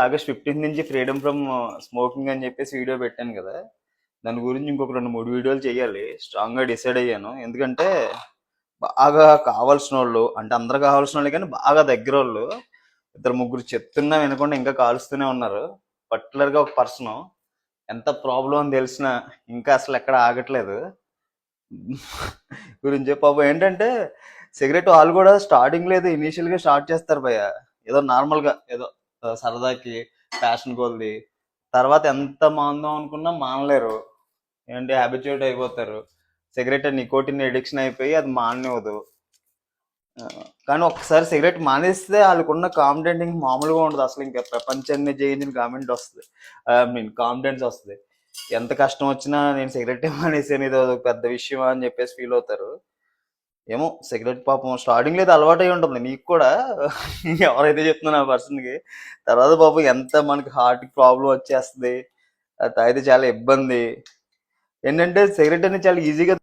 August 15 నుంచి freedom from smoking అని చెప్పేసి వీడియో పెట్టాను కదా. దాని గురించి ఇంకొక 2-3 వీడియోలు చేయాలి. స్ట్రాంగ్గా డిసైడ్ అయ్యాను. ఎందుకంటే బాగా కావాల్సిన వాళ్ళు, అంటే అందరు కావాల్సిన వాళ్ళు కానీ బాగా దగ్గర వాళ్ళు 2-3 చెప్తున్నా వినకుండా ఇంకా కాలుస్తూనే ఉన్నారు. పర్టికులర్గా ఒక పర్సన్ ఎంత ప్రాబ్లం అని తెలిసినా ఇంకా అసలు ఎక్కడ ఆగట్లేదు. గురించి పాపం ఏంటంటే సిగరెట్ వాళ్ళు కూడా స్టార్టింగ్ లేదు, ఇనీషియల్గా స్టార్ట్ చేస్తారు భయ్య, ఏదో నార్మల్గా ఏదో సరదాకి ప్యాషన్ కొలది. తర్వాత ఎంత మాందాం అనుకున్నా మానలేరు, ఏంటి హ్యాబిచ్యుయేట్ అయిపోతారు. సిగరెట్ నికోటిన్ ఎడిక్షన్ అయిపోయి అది మాననివ్వదు. కానీ ఒకసారి సిగరెట్ మానేస్తే వాళ్ళకున్న కాన్ఫిడెంట్ ఇంక మామూలుగా ఉండదు. అసలు ఇంకా ప్రపంచాన్ని జయించిన కామెంట్ వస్తుంది, కాన్ఫిడెన్స్ వస్తుంది. ఎంత కష్టం వచ్చినా నేను సిగరెట్ మానేసాను, ఇది పెద్ద విషయం అని చెప్పేసి ఫీల్ అవుతారు. ఏమో సిగరెట్ పాపం స్టార్టింగ్ లేదు అలవాటు అయి ఉంటుంది మీకు కూడా. ఎవరైతే చెప్తున్నా ఆ పర్సన్కి తర్వాత పాపం ఎంత మనకి హార్ట్ ప్రాబ్లం వచ్చేస్తుంది, అది తాగితే చాలా ఇబ్బంది. ఏంటంటే సిగరెట్ అనేది చాలా ఈజీగా